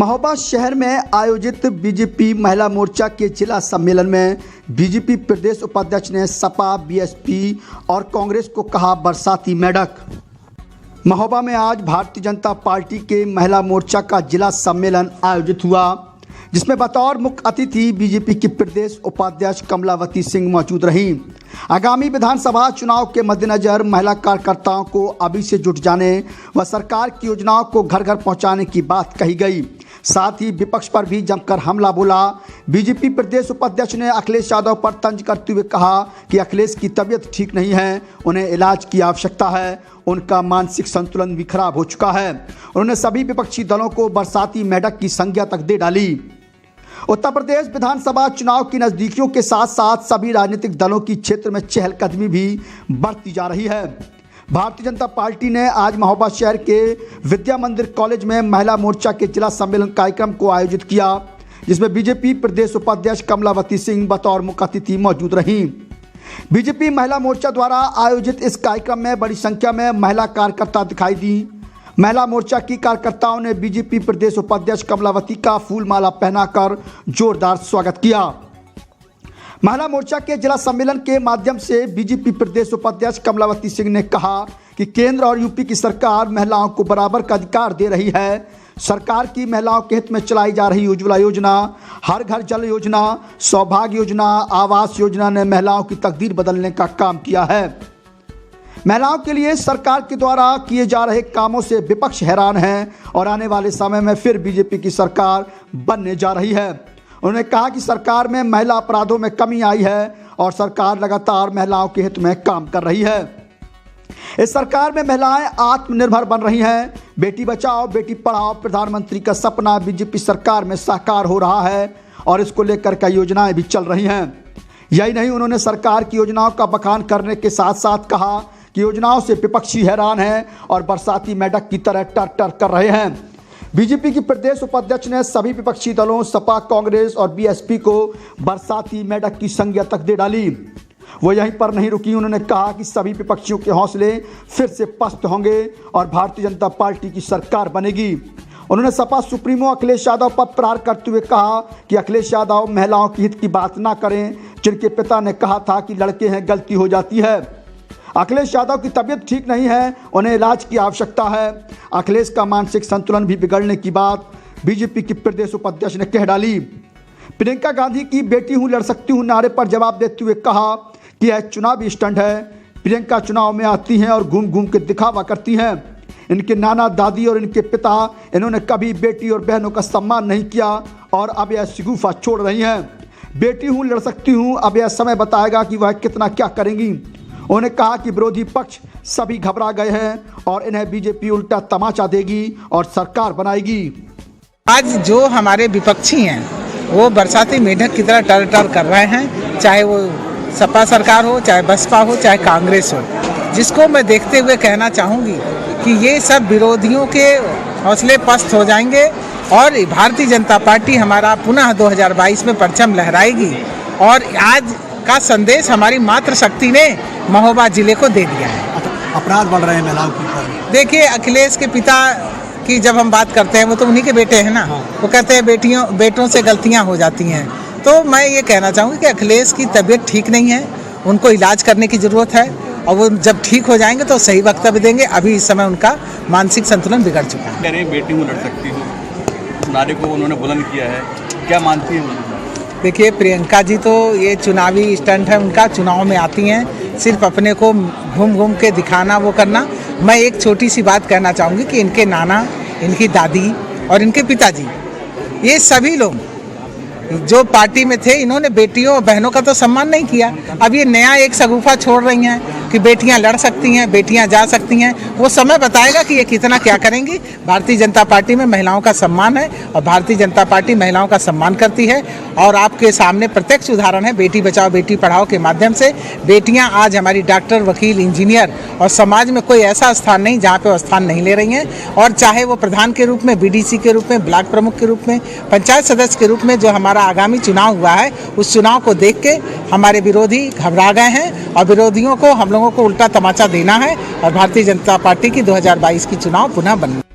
महोबा शहर में आयोजित बीजेपी महिला मोर्चा के जिला सम्मेलन में बीजेपी प्रदेश उपाध्यक्ष ने सपा, बीएसपी और कांग्रेस को कहा बरसाती मेढक। महोबा में आज भारतीय जनता पार्टी के महिला मोर्चा का जिला सम्मेलन आयोजित हुआ, जिसमें बतौर मुख्य अतिथि बीजेपी की प्रदेश उपाध्यक्ष कमलावती सिंह मौजूद रहीं। आगामी विधानसभा चुनाव के मद्देनजर महिला कार्यकर्ताओं को अभी से जुट जाने व सरकार की योजनाओं को घर घर पहुंचाने की बात कही गई। साथ ही विपक्ष पर भी जमकर हमला बोला। बीजेपी प्रदेश उपाध्यक्ष ने अखिलेश यादव पर तंज करते हुए कहा कि अखिलेश की तबीयत ठीक नहीं है, उन्हें इलाज की आवश्यकता है, उनका मानसिक संतुलन भी खराब हो चुका है। उन्होंने सभी विपक्षी दलों को बरसाती मेढक की संज्ञा तक दे डाली। उत्तर प्रदेश विधानसभा चुनाव की नज़दीकियों के साथ साथ सभी राजनीतिक दलों की क्षेत्र में चहलकदमी भी बढ़ती जा रही है। भारतीय जनता पार्टी ने आज महोबा शहर के विद्या मंदिर कॉलेज में महिला मोर्चा के जिला सम्मेलन कार्यक्रम को आयोजित किया, जिसमें बीजेपी प्रदेश उपाध्यक्ष कमलावती सिंह बतौर मुख्य अतिथि मौजूद रहीं। बीजेपी महिला मोर्चा द्वारा आयोजित इस कार्यक्रम में बड़ी संख्या में महिला कार्यकर्ता दिखाई दी। महिला मोर्चा की कार्यकर्ताओं ने बीजेपी प्रदेश उपाध्यक्ष कमलावती का फूल माला पहनाकर जोरदार स्वागत किया। महिला मोर्चा के जिला सम्मेलन के माध्यम से बीजेपी प्रदेश उपाध्यक्ष कमलावती सिंह ने कहा कि केंद्र और यूपी की सरकार महिलाओं को बराबर का अधिकार दे रही है। सरकार की महिलाओं के हित में चलाई जा रही उज्ज्वला योजना, हर घर जल योजना, सौभाग्य योजना, आवास योजना ने महिलाओं की तकदीर बदलने का काम किया है। महिलाओं के लिए सरकार के द्वारा किए जा रहे कामों से विपक्ष हैरान है और आने वाले समय में फिर बीजेपी की सरकार बनने जा रही है। उन्होंने कहा कि सरकार में महिला अपराधों में कमी आई है और सरकार लगातार महिलाओं के हित में काम कर रही है। इस सरकार में महिलाएं आत्मनिर्भर बन रही हैं। बेटी बचाओ बेटी पढ़ाओ प्रधानमंत्री का सपना बीजेपी सरकार में साकार हो रहा है और इसको लेकर कई योजनाएं भी चल रही हैं। यही नहीं, उन्होंने सरकार की योजनाओं का बखान करने के साथ साथ कहा कि योजनाओं से विपक्षी हैरान हैं और बरसाती मेढक की तरह टर टर कर रहे हैं। बीजेपी की प्रदेश उपाध्यक्ष ने सभी विपक्षी दलों सपा, कांग्रेस और बीएसपी को बरसाती मेढक की संज्ञा तक दे डाली। वो यहीं पर नहीं रुकी, उन्होंने कहा कि सभी विपक्षियों के हौसले फिर से पस्त होंगे और भारतीय जनता पार्टी की सरकार बनेगी। उन्होंने सपा सुप्रीमो अखिलेश यादव पर प्रहार करते हुए कहा कि अखिलेश यादव महिलाओं के हित की बात ना करें, जिनके पिता ने कहा था कि लड़के हैं गलती हो जाती है। अखिलेश यादव की तबीयत ठीक नहीं है, उन्हें इलाज की आवश्यकता है। अखिलेश का मानसिक संतुलन भी बिगड़ने की बात बीजेपी की प्रदेश उपाध्यक्ष ने कह डाली। प्रियंका गांधी की बेटी हूं लड़ सकती हूं नारे पर जवाब देते हुए कहा कि यह चुनावी स्टंट है। प्रियंका चुनाव में आती हैं और घूम घूम के दिखावा करती हैं। इनके नाना दादी और इनके पिता, इन्होंने कभी बेटी और बहनों का सम्मान नहीं किया और अब यह शिगुफा छोड़ रही हैं। बेटी हूँ लड़ सकती हूँ, अब यह समय बताएगा कि वह कितना क्या करेंगी। उन्होंने कहा कि विरोधी पक्ष सभी घबरा गए हैं और इन्हें बीजेपी उल्टा तमाचा देगी और सरकार बनाएगी। आज जो हमारे विपक्षी हैं वो बरसाती मेढक की तरह टर टर कर रहे हैं, चाहे वो सपा सरकार हो, चाहे बसपा हो, चाहे कांग्रेस हो, जिसको मैं देखते हुए कहना चाहूँगी कि ये सब विरोधियों के हौसले पस्त हो जाएंगे और भारतीय जनता पार्टी हमारा पुनः 2022 में परचम लहराएगी। और आज का संदेश हमारी मातृशक्ति ने महोबा जिले को दे दिया है। अपराध बढ़ रहे हैं महिलाओं के ऊपर। देखिए, अखिलेश के पिता की जब हम बात करते हैं वो तो उन्हीं के बेटे हैं ना। वो कहते हैं बेटों से गलतियां हो जाती हैं। तो मैं ये कहना चाहूँगी कि अखिलेश की तबीयत ठीक नहीं है, उनको इलाज करने की ज़रूरत है और वो जब ठीक हो जाएंगे तो सही वक्तव्य देंगे। अभी इस समय उनका मानसिक संतुलन बिगड़ चुका है। कह रहे हैं बेटी हूँ लड़ सकती हूँ, उस नारे को उन्होंने बुलंद किया है, क्या मानती हैं? देखिए, प्रियंका जी तो ये चुनावी स्टंट है उनका। चुनाव में आती हैं सिर्फ अपने को घूम घूम के दिखाना, वो करना। मैं एक छोटी सी बात कहना चाहूँगी कि इनके नाना, इनकी दादी और इनके पिताजी, ये सभी लोग जो पार्टी में थे, इन्होंने बेटियों और बहनों का तो सम्मान नहीं किया। अब ये नया एक सगुफा छोड़ रही हैं कि बेटियां लड़ सकती हैं, बेटियां जा सकती हैं। वो समय बताएगा कि ये कितना क्या करेंगी। भारतीय जनता पार्टी में महिलाओं का सम्मान है और भारतीय जनता पार्टी महिलाओं का सम्मान करती है। और आपके सामने प्रत्यक्ष उदाहरण है बेटी बचाओ बेटी पढ़ाओ के माध्यम से। बेटियां आज हमारी डॉक्टर, वकील, इंजीनियर और समाज में कोई ऐसा स्थान नहीं जहाँ पे वो स्थान नहीं ले रही हैं। और चाहे वो प्रधान के रूप में, बीडीसी के रूप में, ब्लॉक प्रमुख के रूप में, पंचायत सदस्य के रूप में जो हमारा आगामी चुनाव हुआ है, उस चुनाव को देख के हमारे विरोधी घबरा गए हैं और विरोधियों को, हम लोगों को उल्टा तमाचा देना है और भारतीय जनता पार्टी की 2022 की चुनाव पुनः बनना।